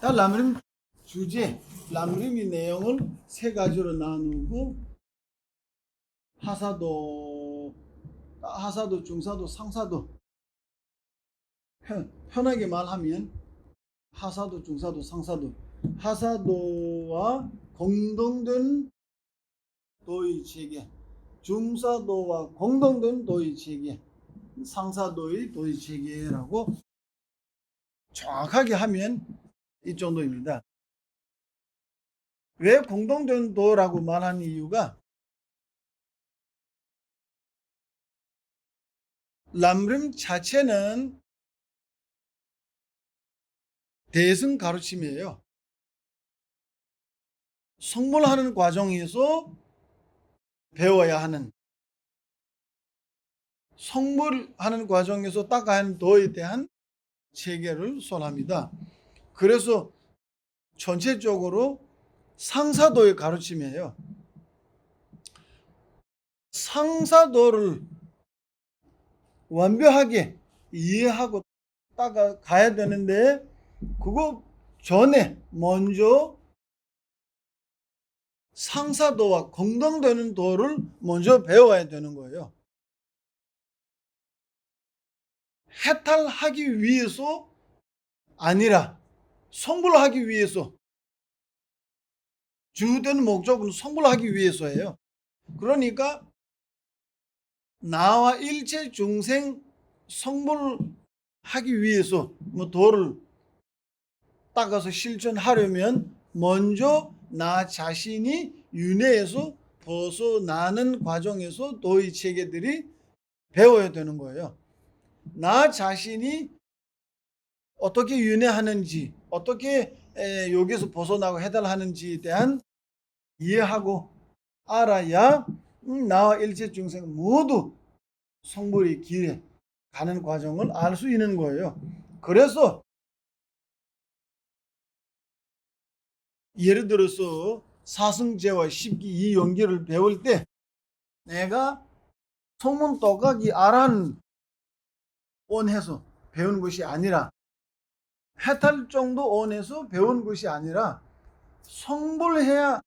자, 람림 주제, 람림의 내용을 세 가지로 나누고 하사도, 중사도, 상사도. 편하게 말하면 하사도, 중사도, 상사도. 하사도와 공동된 도의 체계, 중사도와 공동된 도의 체계, 상사도의 도의 체계라고 정확하게 하면 이 정도입니다. 왜 공동된 도라고 말하는 이유가 람림 자체는 대승 가르침이에요. 성불하는 과정에서 배워야 하는, 성불하는 과정에서 닦아야 하는 도에 대한 체계를 설합니다. 그래서 전체적으로 상사도의 가르침이에요. 상사도를 완벽하게 이해하고 따라가야 되는데 그거 전에 먼저 상사도와 공동되는 도를 먼저 배워야 되는 거예요. 해탈하기 위해서 아니라 성불하기 위해서, 주된 목적은 성불하기 위해서예요. 그러니까 나와 일체 중생 성불하기 위해서 도를 닦아서 실천하려면 먼저 나 자신이 윤회에서 벗어나는 과정에서 도의 체계들이 배워야 되는 거예요. 나 자신이 어떻게 윤회하는지, 어떻게 여기서 벗어나고 해달하는지에 대한 이해하고 알아야 나와 일체 중생 모두 성불의 길에 가는 과정을 알 수 있는 거예요. 그래서 예를 들어서 사승제와 십기 이 연기를 배울 때 내가 소문 떠가기 아란 원해서 배운 것이 아니라, 해탈 정도 원해서 배운 것이 아니라 성불해야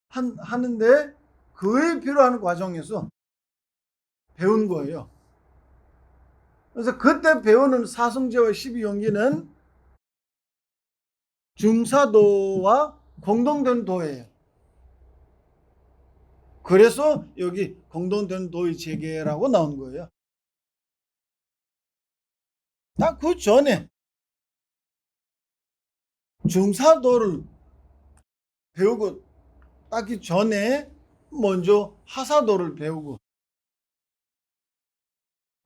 하는데 그에 필요한 과정에서 배운 거예요. 그래서 그때 배우는 사승제와 십이연기는 중사도와 공동된 도예요. 그래서 여기 공동된 도의 체계라고 나온 거예요. 딱 그 전에 중사도를 배우고 따기 전에 먼저 하사도를 배우고,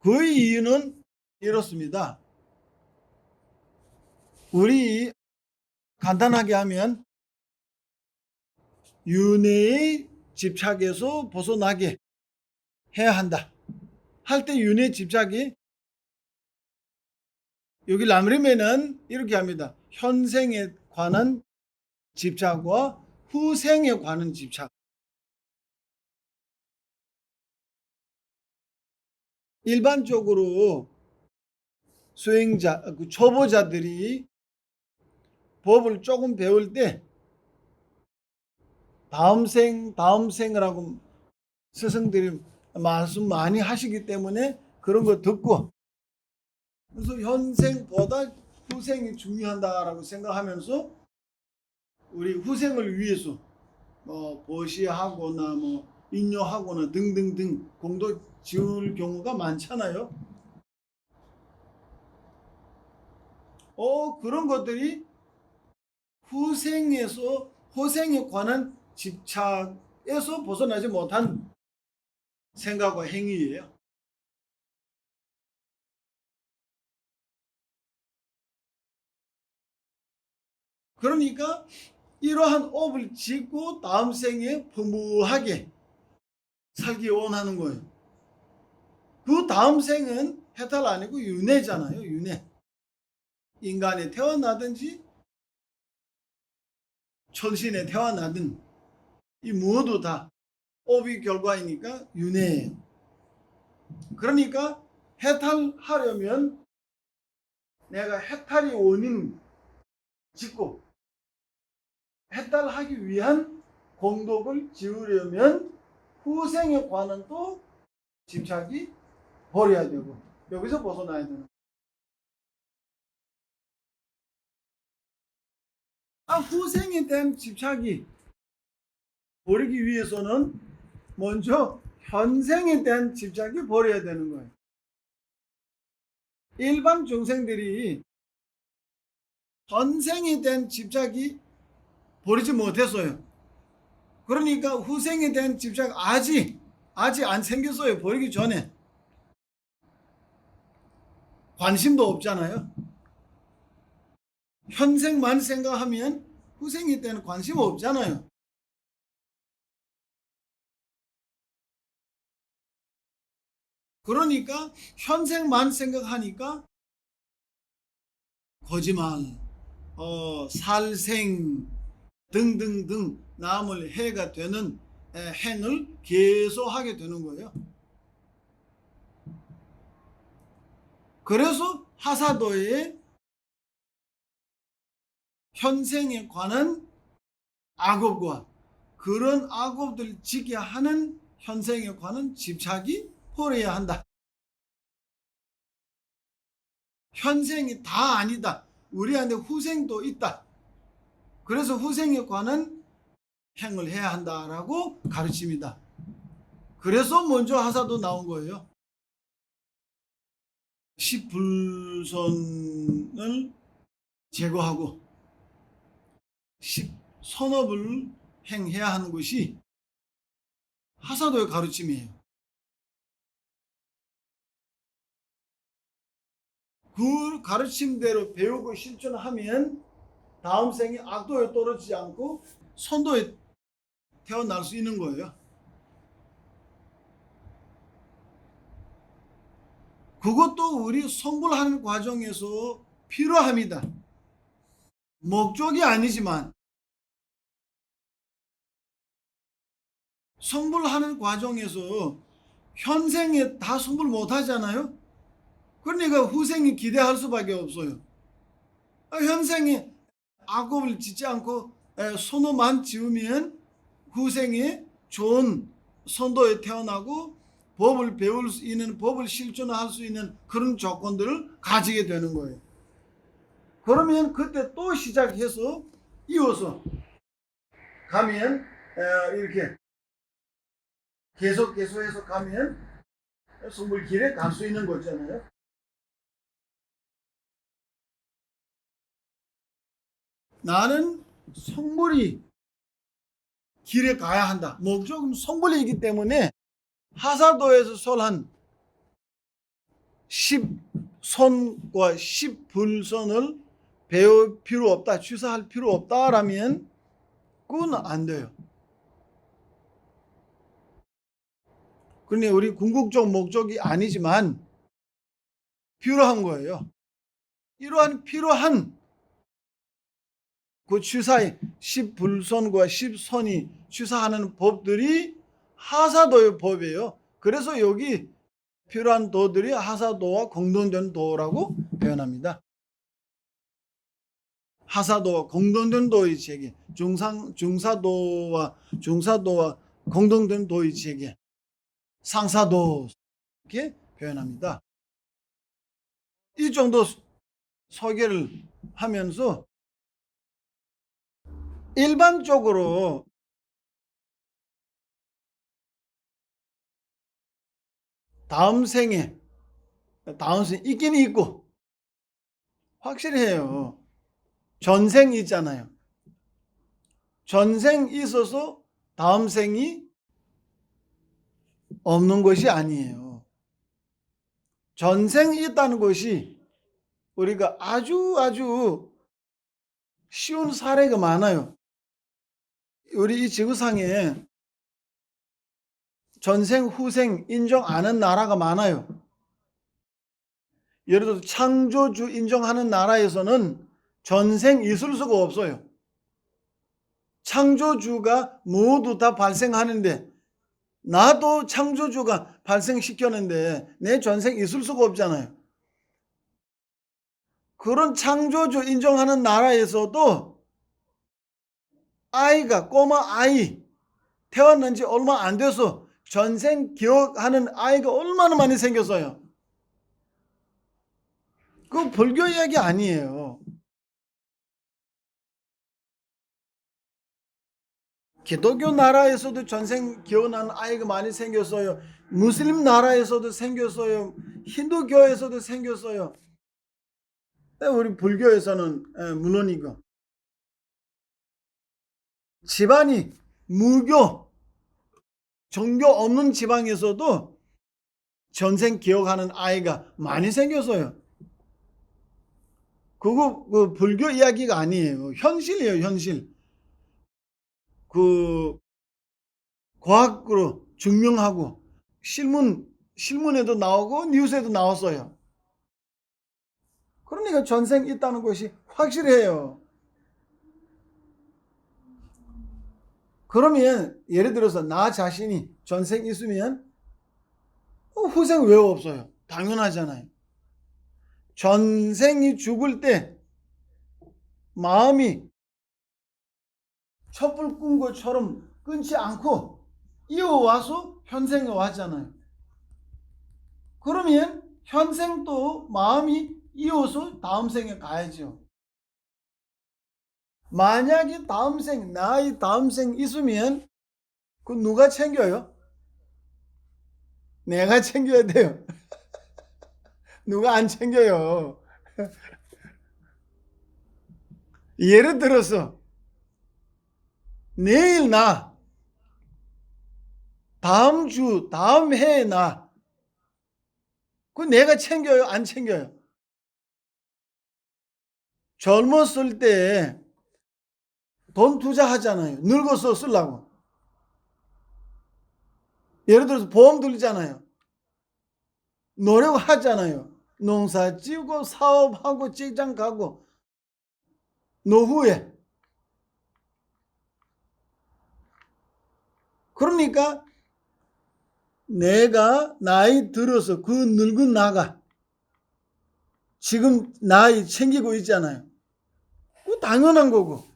그 이유는 이렇습니다. 우리 간단하게 하면 윤회의 집착에서 벗어나게 해야 한다 할 때, 윤회 집착이 여기 람림에는 이렇게 합니다. 현생에 관한 집착과 후생에 관한 집착. 일반적으로 수행자, 초보자들이 법을 조금 배울 때 다음 생을 하고 스승들이 말씀 많이 하시기 때문에 그런 거 듣고, 그래서 현생보다 후생이 중요하다라고 생각하면서 우리 후생을 위해서 보시하거나 인요하거나 등등등 공도 지을 경우가 많잖아요. 그런 것들이 후생에 관한 집착에서 벗어나지 못한 생각과 행위예요. 그러니까 이러한 업을 짓고 다음 생에 풍부하게 살기 원하는 거예요. 그 다음 생은 해탈 아니고 윤회잖아요. 윤회. 인간에 태어나든지 천신에 태어나든 이 모두 다 업의 결과이니까 윤회예요. 그러니까 해탈하려면 내가 해탈의 원인, 짓고 해탈하기 위한 공덕을 지으려면 후생에 관한 또 집착이 버려야 되고 여기서 벗어나야 되는. 후생에 대한 집착이 버리기 위해서는 먼저 현생에 대한 집착이 버려야 되는 거예요. 일반 중생들이 현생에 대한 집착이 버리지 못했어요. 그러니까 후생에 대한 집착 아직 안 생겼어요. 버리기 전에. 관심도 없잖아요. 현생만 생각하면 후생에 대한 관심 없잖아요. 그러니까 현생만 생각하니까 거짓말, 살생 등등등 남을 해가 되는 행을 계속하게 되는 거예요. 그래서 하사도에 현생에 관한 악업과 그런 악업들을 지게 하는 현생에 관한 집착이 버려야 한다. 현생이 다 아니다. 우리한테 후생도 있다. 그래서 후생에 관한 행을 해야 한다라고 가르칩니다. 그래서 먼저 하사도 나온 거예요. 십불선을 제거하고 십선업을 행해야 하는 것이 하사도의 가르침이에요. 그 가르침대로 배우고 실천하면 다음 생에 악도에 떨어지지 않고 선도에 태어날 수 있는 거예요. 그것도 우리 성불하는 과정에서 필요합니다. 목적이 아니지만 성불하는 과정에서 현생에 다 성불 못하잖아요. 그러니까 후생이 기대할 수밖에 없어요. 현생에 악업을 짓지 않고 선호만 지으면 후생에 좋은 선도에 태어나고 법을 배울 수 있는, 법을 실천할 수 있는 그런 조건들을 가지게 되는 거예요. 그러면 그때 또 시작해서 이어서 가면 이렇게 계속해서 가면 성불 길에 갈 수 있는 거잖아요. 나는 성불이 길에 가야 한다. 목적은 성불이기 때문에 하사도에서 설한 10선과 10불선을 배울 필요 없다. 취사할 필요 없다라면 그건 안 돼요. 그런데 우리 궁극적 목적이 아니지만 필요한 거예요. 이러한 필요한 그 취사의 10불선과 10선이 취사하는 법들이 하사도의 법이에요. 그래서 여기 필요한 도들이 하사도와 공동된 도라고 표현합니다. 하사도와 공동된 도의 체계, 중사도와 공동된 도의 체계, 상사도 이렇게 표현합니다. 이 정도 소개를 하면서 일반적으로 다음 생에 있긴 있고 확실히 해요. 전생이 있잖아요. 전생이 있어서 다음 생이 없는 것이 아니에요. 전생이 있다는 것이 우리가 아주 쉬운 사례가 많아요. 우리 이 지구상에 전생, 후생 인정 안 하는 나라가 많아요. 예를 들어서 창조주 인정하는 나라에서는 전생 있을 수가 없어요. 창조주가 모두 다 발생하는데 나도 창조주가 발생시켰는데 내 전생 있을 수가 없잖아요. 그런 창조주 인정하는 나라에서도 아이가, 꼬마 아이 태어난 지 얼마 안 돼서 전생 기억하는 아이가 얼마나 많이 생겼어요. 그거 불교 이야기 아니에요. 기독교 나라에서도 전생 기억나는 아이가 많이 생겼어요. 무슬림 나라에서도 생겼어요. 힌두교에서도 생겼어요. 우리 불교에서는 물론이고, 집안이 무교, 종교 없는 지방에서도 전생 기억하는 아이가 많이 생겼어요. 그거 그 불교 이야기가 아니에요. 현실이에요, 현실. 그 과학으로 증명하고 신문에도 나오고 뉴스에도 나왔어요. 그러니까 전생 있다는 것이 확실해요. 그러면 예를 들어서 나 자신이 전생 있으면 후생 왜 없어요? 당연하잖아요. 전생이 죽을 때 마음이 촛불 끈 것처럼 끊지 않고 이어와서 현생에 왔잖아요. 그러면 현생도 마음이 이어서 다음 생에 가야죠. 만약에 다음 생, 나의 다음 생 있으면 그 누가 챙겨요? 내가 챙겨야 돼요. 누가 안 챙겨요. 예를 들어서 내일 나, 다음 주, 다음 해에 나, 그 내가 챙겨요? 안 챙겨요? 젊었을 때 돈 투자하잖아요. 늙어서 쓰려고. 예를 들어서 보험 들잖아요. 노력하잖아요. 농사 지고 사업하고 직장 가고 노후에. 그러니까 내가 나이 들어서 그 늙은 나가 지금 나이 챙기고 있잖아요. 그거 당연한 거고.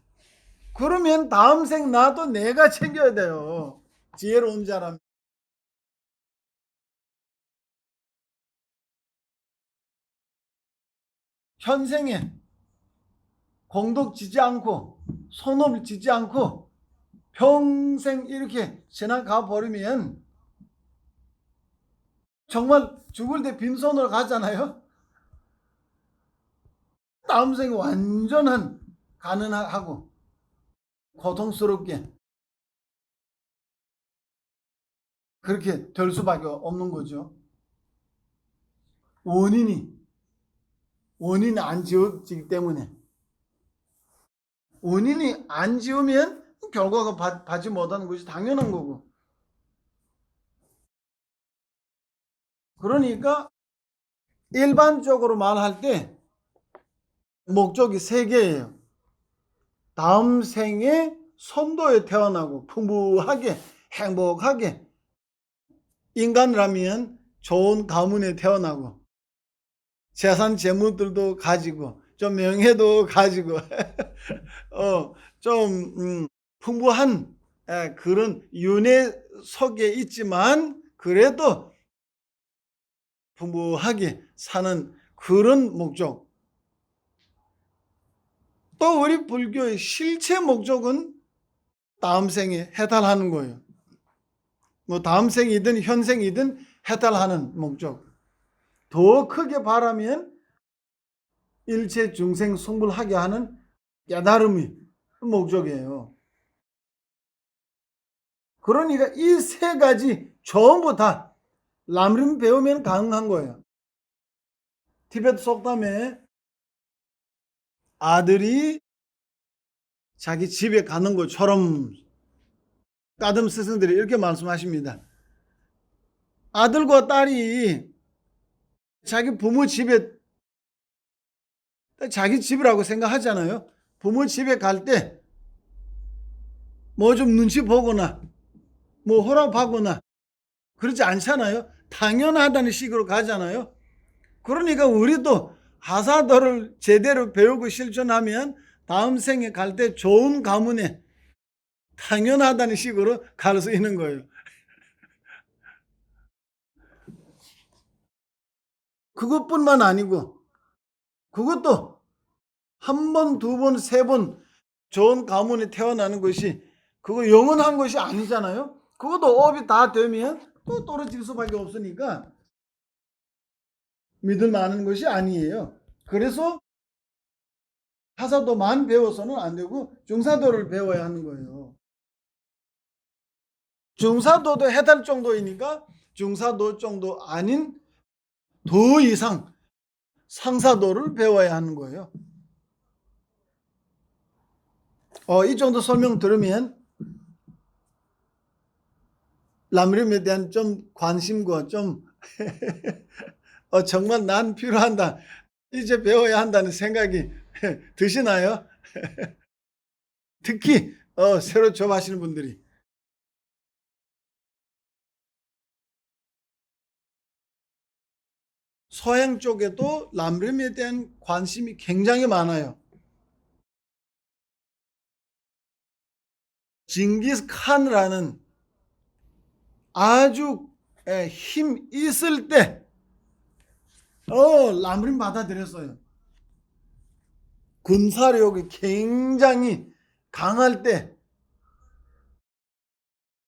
그러면 다음 생 나도 내가 챙겨야 돼요. 지혜로운 사람. 현생에 공덕 지지 않고 손업을 지지 않고 평생 이렇게 지나가 버리면 정말 죽을 때 빈손으로 가잖아요. 다음 생에 완전한 가난하고 고통스럽게 그렇게 될 수밖에 없는 거죠. 원인이 안 지워지기 때문에. 원인이 안 지우면 결과가 받지 못하는 것이 당연한 거고. 그러니까 일반적으로 말할 때 목적이 세 개예요. 다음 생에 선도에 태어나고 풍부하게 행복하게 인간이라면 좋은 가문에 태어나고 재산 재물들도 가지고 좀 명예도 가지고 좀 풍부한 그런 윤회 속에 있지만 그래도 풍부하게 사는 그런 목적. 또 우리 불교의 실체 목적은 다음 생에 해탈하는 거예요. 뭐 다음 생이든 현생이든 해탈하는 목적. 더 크게 바라면 일체 중생 성불하게 하는 깨달음이 목적이에요. 그러니까 이 세 가지 전부 다 람림 배우면 가능한 거예요. 티베트 속담에 아들이 자기 집에 가는 것처럼 까듬 스승들이 이렇게 말씀하십니다. 아들과 딸이 자기 부모 집에 자기 집이라고 생각하잖아요. 부모 집에 갈 때 뭐 좀 눈치 보거나 뭐 허락하거나 그러지 않잖아요. 당연하다는 식으로 가잖아요. 그러니까 우리도 하사도를 제대로 배우고 실천하면 다음 생에 갈 때 좋은 가문에 당연하다는 식으로 갈 수 있는 거예요. 그것뿐만 아니고 그것도 한 번, 두 번, 세 번 좋은 가문에 태어나는 것이 그거 영원한 것이 아니잖아요. 그것도 업이 다 되면 또 떨어질 수밖에 없으니까 믿을 만한 것이 아니에요. 그래서 하사도만 배워서는 안 되고 중사도를 배워야 하는 거예요. 중사도도 해달 정도이니까 중사도 정도 아닌 더 이상 상사도를 배워야 하는 거예요. 이 정도 설명 들으면 람림에 대한 좀 관심과 좀 정말 난 필요한다. 이제 배워야 한다는 생각이 드시나요? 특히 새로 접하시는 분들이. 서양 쪽에도 람림에 대한 관심이 굉장히 많아요. 징기스 칸이라는 아주 힘 있을 때 람림 받아들였어요. 군사력이 굉장히 강할 때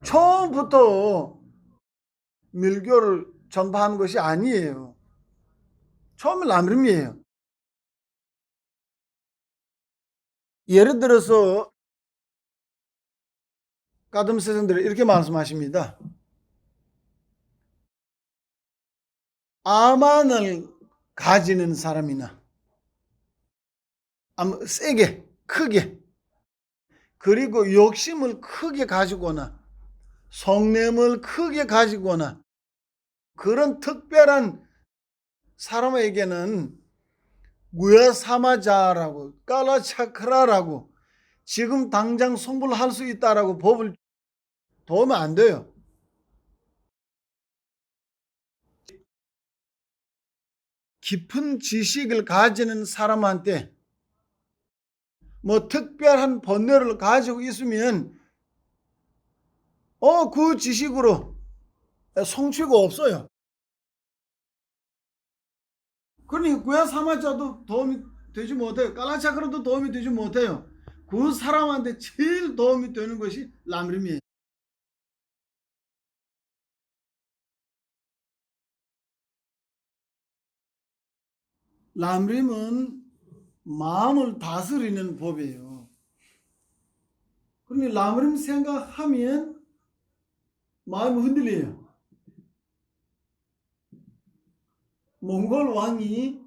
처음부터 밀교를 전파한 것이 아니에요. 처음에 람림이에요. 예를 들어서 까듬 스승들이 이렇게 말씀하십니다. 아만을 가지는 사람이나 세게 크게 그리고 욕심을 크게 가지거나 성냄을 크게 가지거나 그런 특별한 사람에게는 무야사마자라고 깔라차크라라고 지금 당장 성불할 수 있다라고 법을 도우면 안 돼요. 깊은 지식을 가지는 사람한테 뭐 특별한 번뇌를 가지고 있으면 그 지식으로 성취가 없어요. 그러니 구야사마자도 도움이 되지 못해요. 깔라차크라도 도움이 되지 못해요. 그 사람한테 제일 도움이 되는 것이 람림이에요. 람림은 마음을 다스리는 법이에요. 그러니 람림 생각하면 마음이 흔들려요. 몽골 왕이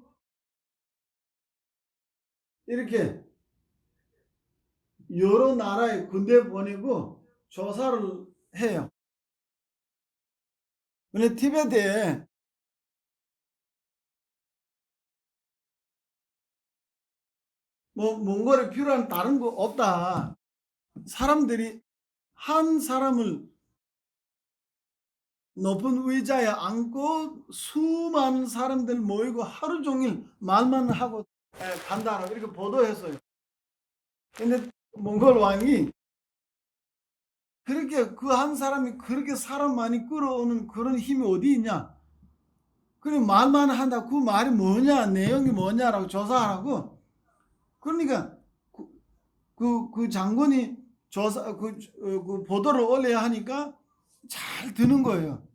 이렇게 여러 나라에 군대 보내고 조사를 해요. 근데 티베트에 뭐 몽골에 필요한 다른 거 없다. 사람들이 한 사람을 높은 의자에 앉고 수많은 사람들 모이고 하루 종일 말만 하고 간다라고 이렇게 보도했어요. 근데 몽골 왕이 그렇게 그 한 사람이 그렇게 사람 많이 끌어오는 그런 힘이 어디 있냐? 그래 말만 한다. 그 말이 뭐냐? 내용이 뭐냐라고 조사하라고. 그러니까 그 장군이 조사 그 보도를 올려야 하니까 잘 드는 거예요.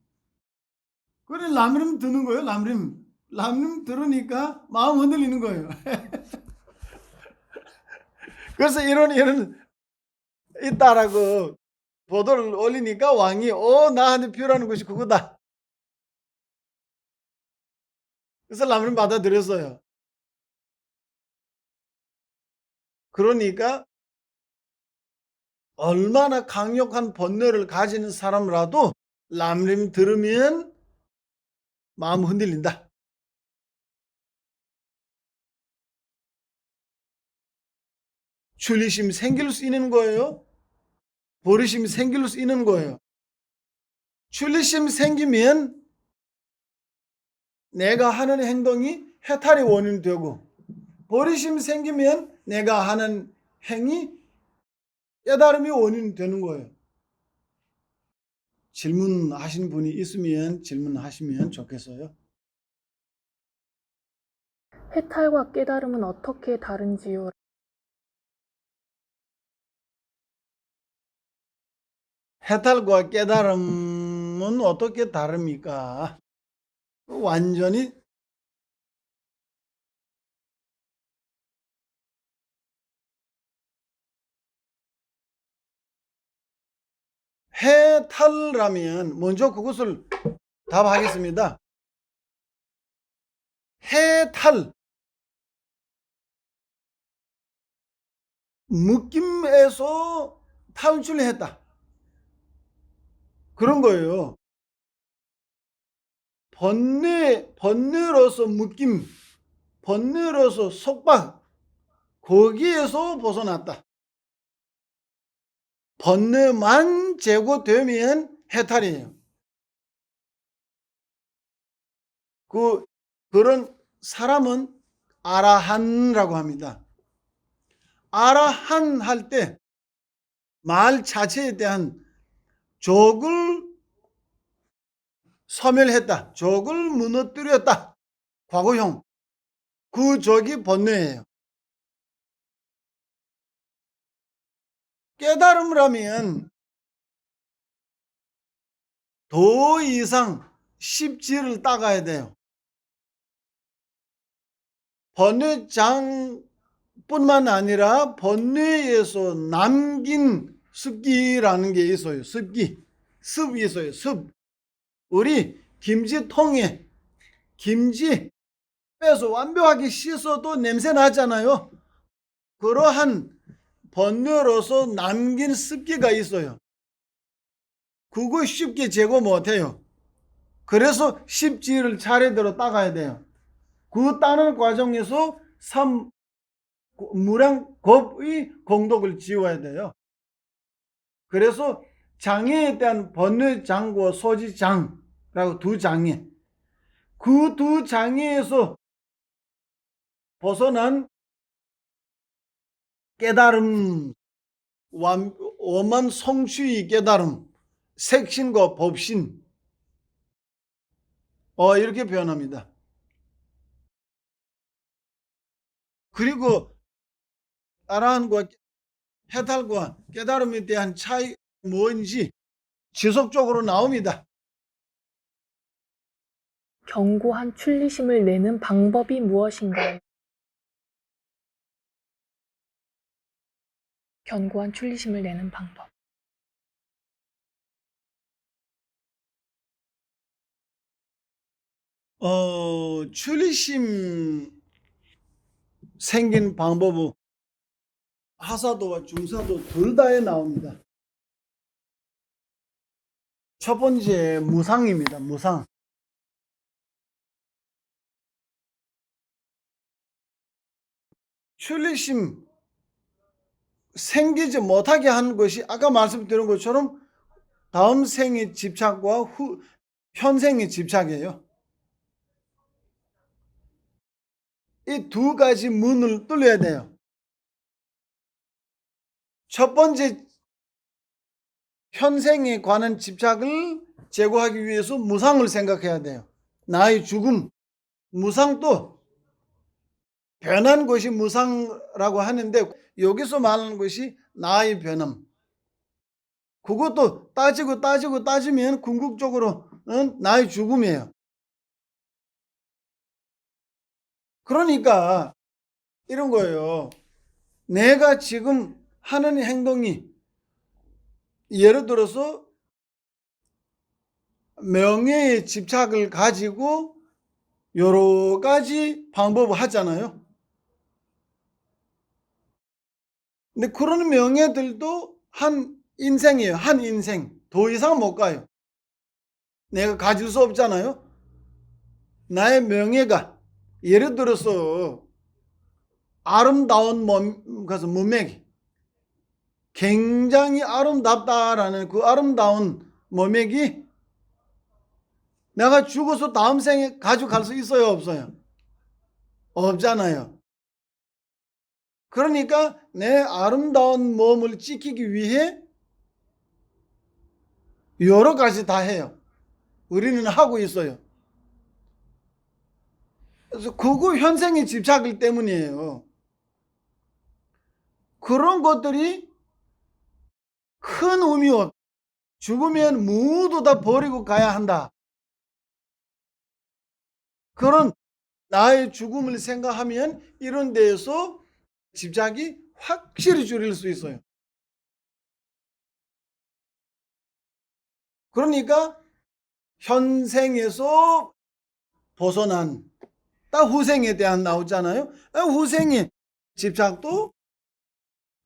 그래 람림 드는 거예요. 람림 들으니까 마음 흔들리는 거예요. 그래서 이런 있다라고 보도를 올리니까 왕이 나한테 필요한 것이 그거다. 그래서 람림 받아들였어요. 그러니까 얼마나 강력한 번뇌를 가지는 사람이라도 람림 들으면 마음 흔들린다. 출리심이 생길 수 있는 거예요. 버리심이 생길 수 있는 거예요. 출리심이 생기면 내가 하는 행동이 해탈이 원인이 되고, 버리심 생기면 내가 하는 행위, 깨달음이 원인이 되는 거예요. 질문하신 분이 있으면 질문하시면 좋겠어요. 해탈과 깨달음은 어떻게 다른지요? 해탈과 깨달음은 어떻게 다릅니까? 완전히 해탈라면 먼저 그것을 답하겠습니다. 해탈, 묶임에서 탈출했다, 그런 거예요. 번뇌로서 묶임, 번뇌로서 속박, 거기에서 벗어났다. 번뇌만 제거되면 해탈이에요. 그런 사람은 아라한이라고 합니다. 아라한 할 때 말 자체에 대한 적을 소멸했다, 적을 무너뜨렸다, 과거형. 그 적이 번뇌예요. 깨달음이라면 더 이상 십지를 따가야 돼요. 번뇌장뿐만 아니라 번뇌에서 남긴 습기라는 게 있어요. 습이 있어요. 습. 우리 김치통에 김치 빼서 완벽하게 씻어도 냄새 나잖아요. 그러한 번뇌로서 남긴 습기가 있어요. 그거 쉽게 제거 못해요. 그래서 십지를 차례대로 따가야 돼요. 그 따는 과정에서 무량겁의 공덕을 지워야 돼요. 그래서 장애에 대한 번뇌장과 소지장이라고 두 장애, 그 두 장애에서 벗어난 깨달음, 오만 성취의 깨달음, 색신과 법신, 이렇게 표현합니다. 그리고 아라한과 해탈과 깨달음에 대한 차이 뭔지 지속적으로 나옵니다. 견고한 출리심을 내는 방법이 무엇인가요? 견고한 출리심을 내는 방법. 출리심 생긴 방법은 하사도와 중사도 둘 다에 나옵니다. 첫 번째 무상입니다. 무상. 출리심 생기지 못하게 하는 것이 아까 말씀드린 것처럼 다음 생의 집착과 현생의 집착이에요. 이 두 가지 문을 뚫어야 돼요. 첫 번째 현생에 관한 집착을 제거하기 위해서 무상을 생각해야 돼요. 나의 죽음, 무상도 변한 것이 무상이라고 하는데 여기서 말하는 것이 나의 변함. 그것도 따지면 궁극적으로는 나의 죽음이에요. 그러니까 이런 거예요. 내가 지금 하는 행동이 예를 들어서 명예의 집착을 가지고 여러 가지 방법을 하잖아요. 근데 그런 명예들도 한 인생이에요. 한 인생. 더 이상 못 가요. 내가 가질 수 없잖아요. 나의 명예가 예를 들어서 아름다운 몸매, 굉장히 아름답다라는 그 아름다운 몸매기 내가 죽어서 다음 생에 가져갈 수 있어요, 없어요? 없잖아요. 그러니까 내 아름다운 몸을 지키기 위해 여러 가지 다 해요. 우리는 하고 있어요. 그래서 그거 현생의 집착일 때문이에요. 그런 것들이 큰 의미 없. 죽으면 모두 다 버리고 가야 한다. 그런 나의 죽음을 생각하면 이런 데에서 집착이 확실히 줄일 수 있어요. 그러니까 현생에서 벗어난 딱 후생에 대한 나오잖아요. 후생의 집착도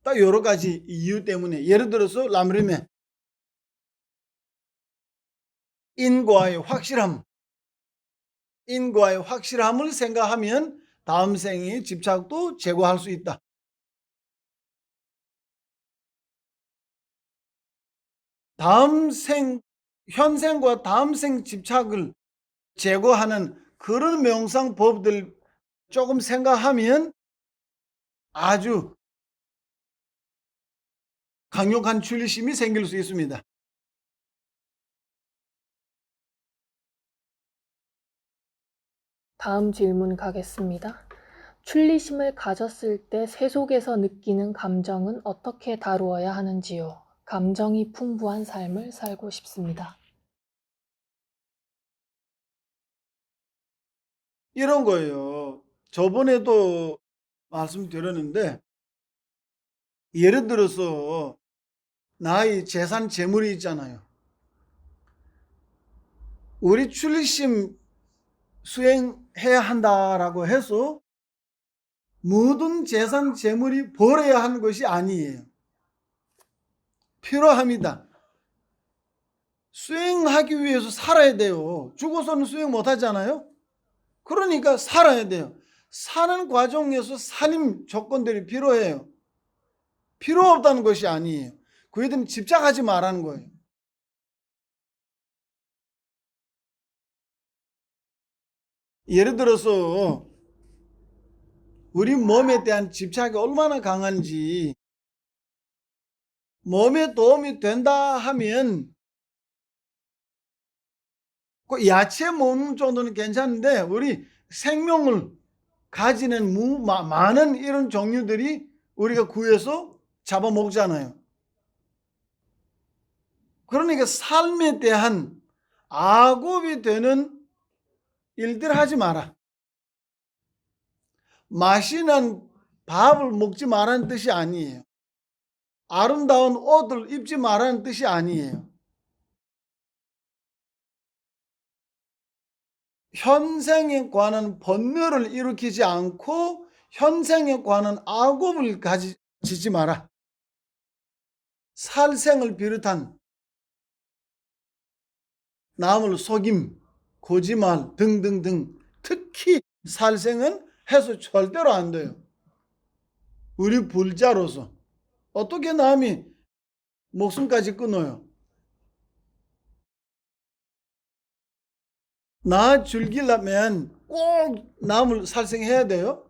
딱 여러 가지 이유 때문에, 예를 들어서 람림의 인과의 확실함을 생각하면 다음 생의 집착도 제거할 수 있다. 현생과 다음 생 집착을 제거하는 그런 명상법들 조금 생각하면 아주 강력한 출리심이 생길 수 있습니다. 다음 질문 가겠습니다. 출리심을 가졌을 때 세속에서 느끼는 감정은 어떻게 다루어야 하는지요? 감정이 풍부한 삶을 살고 싶습니다. 이런 거예요. 저번에도 말씀드렸는데, 예를 들어서 나의 재산 재물이 있잖아요. 우리 출리심 수행해야 한다라고 해서 모든 재산 재물이 버려야 하는 것이 아니에요. 필요합니다. 수행하기 위해서 살아야 돼요. 죽어서는 수행 못 하잖아요. 그러니까 살아야 돼요. 사는 과정에서 살림 조건들이 필요해요. 필요 없다는 것이 아니에요. 그에 대해 집착하지 말라는 거예요. 예를 들어서 우리 몸에 대한 집착이 얼마나 강한지, 몸에 도움이 된다 하면 그 야채 먹는 정도는 괜찮은데, 우리 생명을 가지는 많은 이런 종류들이 우리가 구해서 잡아먹잖아요. 그러니까 삶에 대한 악업이 되는 일들 하지 마라. 맛있는 밥을 먹지 말라는 뜻이 아니에요. 아름다운 옷을 입지 말라는 뜻이 아니에요. 현생에 관한 번뇌를 일으키지 않고 현생에 관한 악업을 가지지 마라. 살생을 비롯한 남을 속임, 거짓말 등등등, 특히 살생은 해서 절대로 안 돼요. 우리 불자로서 어떻게 남이 목숨까지 끊어요? 나 즐기려면 꼭 남을 살생해야 돼요?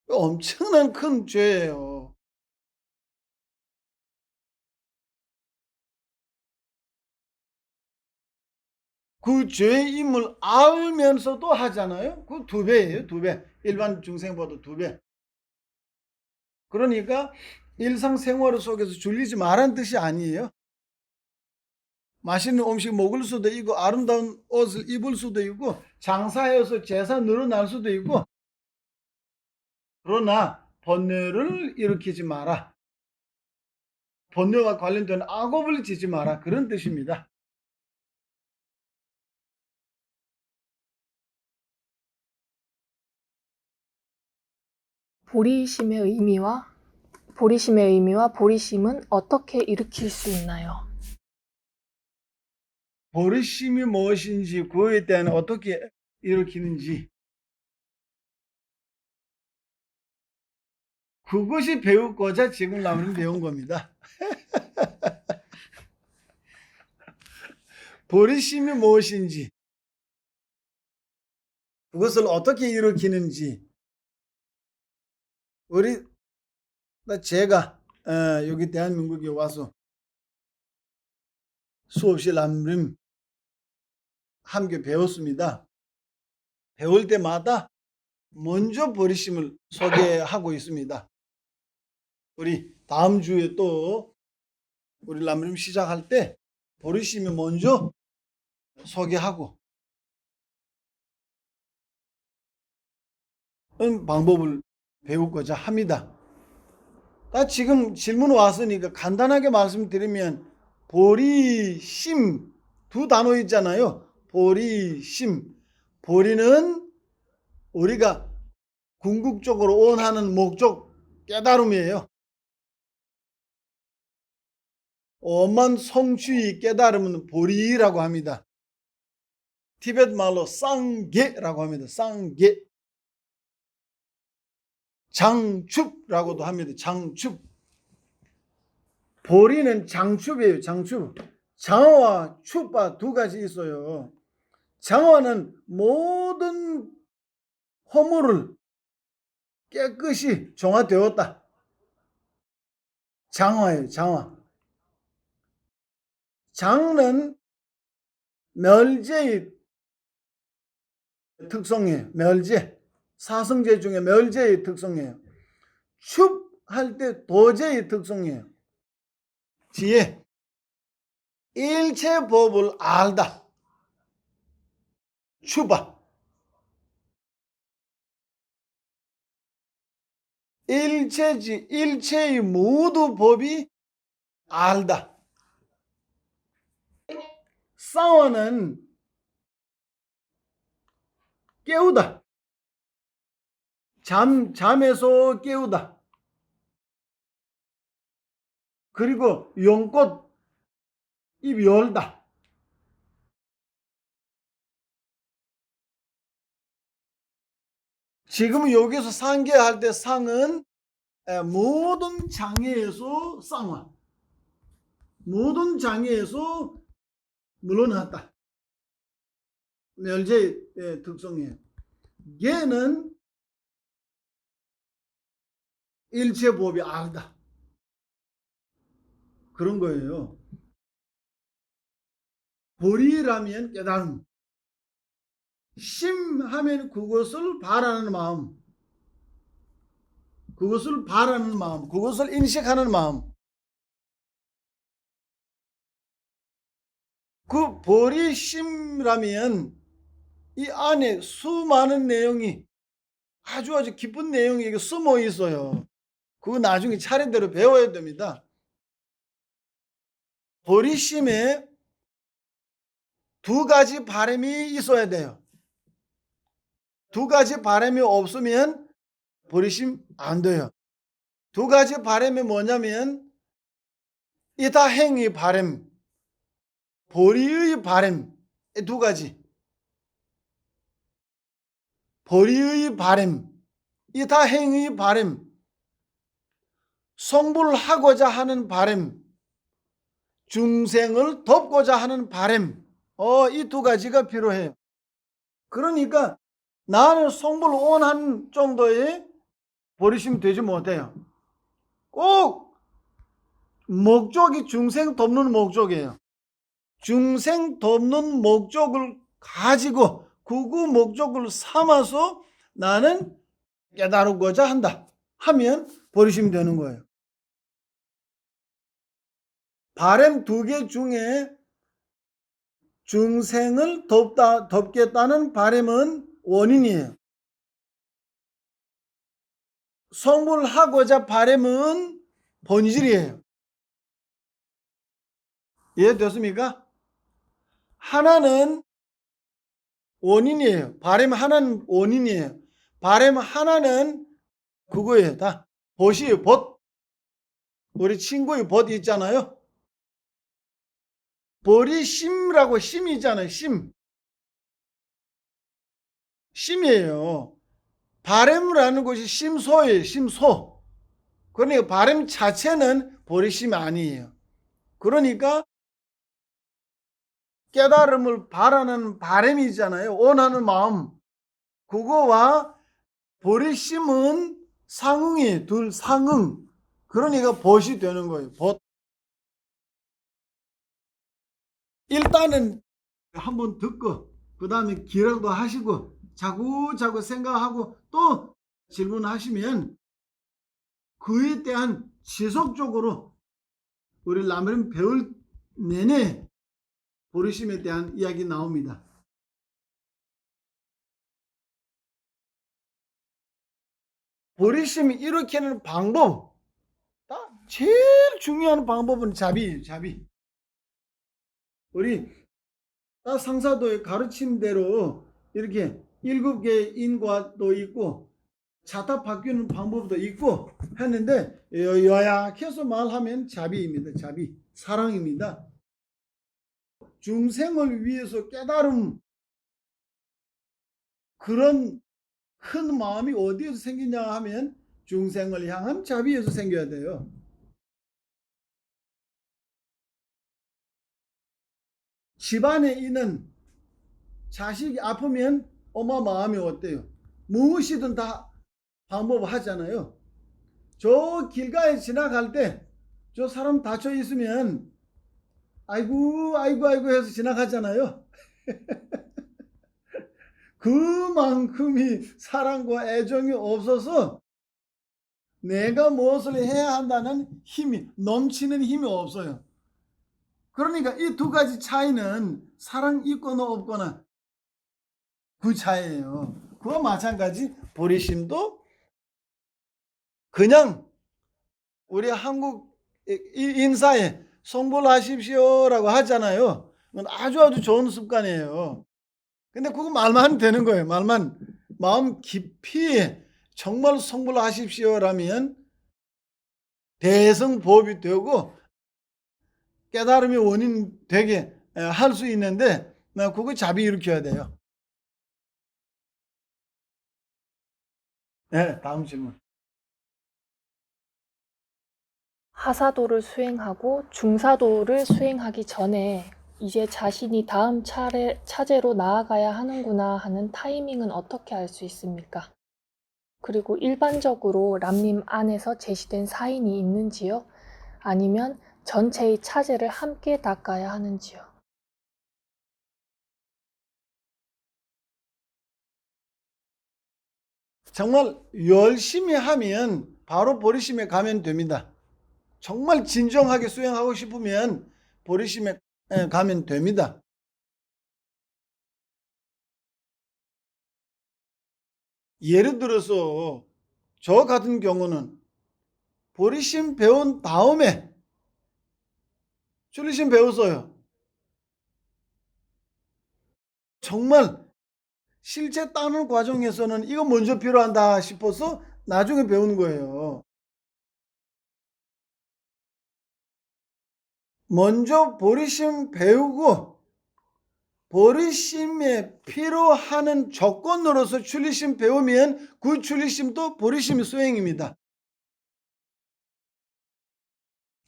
엄청난 큰 죄예요. 그 죄임을 알면서도 하잖아요. 그 2배예요, 2배. 일반 중생보다 2배. 그러니까 일상생활 속에서 줄이지 말라는 뜻이 아니에요. 맛있는 음식 먹을 수도 있고 아름다운 옷을 입을 수도 있고 장사해서 재산 늘어날 수도 있고, 그러나 번뇌를 일으키지 마라. 번뇌와 관련된 악업을 지지 마라. 그런 뜻입니다. 보리심의 의미와 보리심은 어떻게 일으킬 수 있나요? 보리심이 무엇인지, 그에 대한 어떻게 일으키는지, 그것이 배우고자 지금 나무는 배운 겁니다. 보리심이 무엇인지, 그것을 어떻게 일으키는지 제가 여기 대한민국에 와서 수없이 람림 함께 배웠습니다. 배울 때마다 먼저 버리심을 소개하고 있습니다. 우리 다음 주에 또 우리 람림 시작할 때 버리심이 먼저 소개하고 방법을 배우고자 합니다. 지금 질문 왔으니까 간단하게 말씀드리면 보리심 두 단어 있잖아요. 보리심. 보리는 우리가 궁극적으로 원하는 목적 깨달음이에요. 엄한 성취의 깨달음은 보리라고 합니다. 티베트 말로 쌍게라고 합니다. 쌍게. 장춥라고도 합니다. 장춥. 보리는 장춥이에요. 장춥. 장어와 춥바 두 가지 있어요. 장어는 모든 허물을 깨끗이 정화되었다. 장어예요. 장어. 장은 멸제의 특성이에요. 멸제. 사성제 중에 멸제의 특성이에요. 춥할 때 도제의 특성이에요. 지혜. 일체 법을 알다. 추바. 일체의 모두 법이 알다. 싸워는 깨우다. 잠에서 깨우다. 그리고 용꽃 입 열다. 지금 여기서 상계할 때 상은 모든 장애에서 쌍화. 모든 장애에서 물러났다. 멸제의 특성이에요. 얘는 일체법이 알다. 그런 거예요. 보리라면 깨달음. 심하면 그것을 바라는 마음. 그것을 바라는 마음. 그것을 인식하는 마음. 그 보리심라면 이 안에 수많은 내용이 아주 깊은 내용이 숨어 있어요. 그거 나중에 차례대로 배워야 됩니다. 보리심에 두 가지 바람이 있어야 돼요. 두 가지 바람이 없으면 보리심 안 돼요. 두 가지 바람이 뭐냐면 이다행의 바람, 보리의 바람, 두 가지. 보리의 바람, 이다행의 바람, 성불하고자 하는 바람, 중생을 돕고자 하는 바람, 이 두 가지가 필요해요. 그러니까 나는 성불을 원하는 정도의 버리심 되지 못해요. 꼭 목적이 중생 돕는 목적이에요. 중생 돕는 목적을 가지고 그 목적을 삼아서 나는 깨달고자 한다 하면 버리심 되는 거예요. 바람 두 개 중에 중생을 돕겠다는 바람은 원인이에요. 성불하고자 바람은 본질이에요. 이해됐습니까? 하나는 원인이에요. 바람 하나는 원인이에요. 바람 하나는 그거예요. 다 벗이에요. 벗. 우리 친구의 벗 있잖아요. 보리심이라고 심이 있잖아요. 심이에요. 바람이라는 것이 심소예요. 심소. 그러니까 바람 자체는 보리심이 아니에요. 그러니까 깨달음을 바라는 바람이 있잖아요. 원하는 마음. 그거와 버리심은 상응이 둘 상응. 그러니까 벗이 되는 거예요. 벗. 일단은 한번 듣고 그 다음에 기록도 하시고 자꾸자꾸 생각하고 또 질문하시면 그에 대한 지속적으로 우리 라면 배울 내내 버리심에 대한 이야기 나옵니다. 버리심이 일으키는 방법, 제일 중요한 방법은 자비예요. 자비. 우리 상사도의 가르침대로 이렇게 7개의 인과도 있고 자타 바뀌는 방법도 있고 했는데 요약해서 말하면 자비입니다. 자비, 사랑입니다. 중생을 위해서 깨달음, 그런 큰 마음이 어디에서 생기냐 하면 중생을 향한 자비에서 생겨야 돼요. 집안에 있는 자식이 아프면 엄마 마음이 어때요? 무엇이든 다 방법 하잖아요. 저 길가에 지나갈 때 저 사람 다쳐 있으면 아이고 아이고 아이고 해서 지나가잖아요. 그만큼이 사랑과 애정이 없어서 내가 무엇을 해야 한다는 힘이 넘치는 힘이 없어요. 그러니까 이 두 가지 차이는 사랑 있거나 없거나 그 차이예요. 그와 마찬가지 보리심도 그냥 우리 한국 인사에 성불하십시오라고 하잖아요. 그건 아주 좋은 습관이에요. 근데 그거 말만 되는 거예요. 말만 마음 깊이 정말 성불하십시오라면 대성법이 되고 깨달음의 원인 되게 할 수 있는데 그거 자비 일으켜야 돼요. 네, 다음 질문. 하사도를 수행하고 중사도를 수행하기 전에 이제 자신이 다음 차제로 나아가야 하는구나 하는 타이밍은 어떻게 알 수 있습니까? 그리고 일반적으로 람님 안에서 제시된 사인이 있는지요? 아니면 전체의 차제를 함께 닦아야 하는지요? 정말 열심히 하면 바로 보리심에 가면 됩니다. 정말 진정하게 수행하고 싶으면 보리심에 가면 됩니다. 예를 들어서 저 같은 경우는 보리심 배운 다음에 출리심 배웠어요. 정말 실제 따는 과정에서는 이거 먼저 필요한다 싶어서 나중에 배우는 거예요. 먼저 보리심 배우고 보리심에 필요하는 조건으로서 출리심 배우면 그 출리심도 보리심의 수행입니다.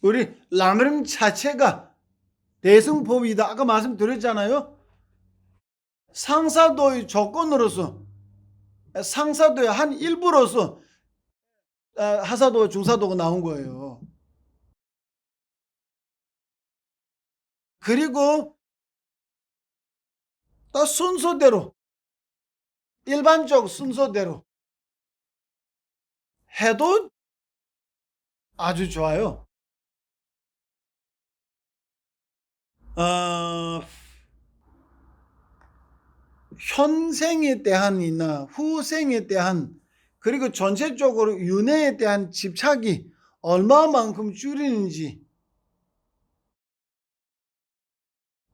우리 라면 자체가 대승법이다. 아까 말씀드렸잖아요. 상사도의 조건으로서 상사도의 한 일부로서 하사도, 중사도가 나온 거예요. 그리고 또 순서대로 일반적 순서대로 해도 아주 좋아요. 현생에 대한이나 후생에 대한 그리고 전체적으로 윤회에 대한 집착이 얼마만큼 줄이는지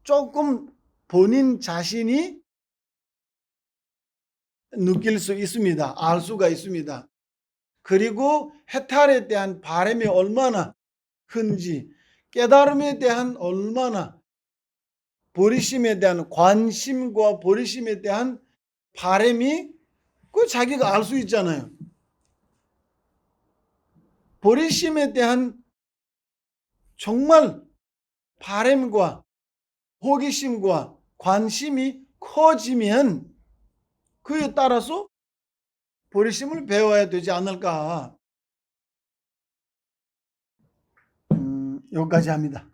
조금 본인 자신이 느낄 수 있습니다. 알 수가 있습니다. 그리고 해탈에 대한 바람이 얼마나 큰지, 깨달음에 대한 얼마나 보리심에 대한 관심과 보리심에 대한 바람이 그 자기가 알 수 있잖아요. 보리심에 대한 정말 바람과 호기심과 관심이 커지면 그에 따라서 버리심을 배워야 되지 않을까. 여기까지 합니다.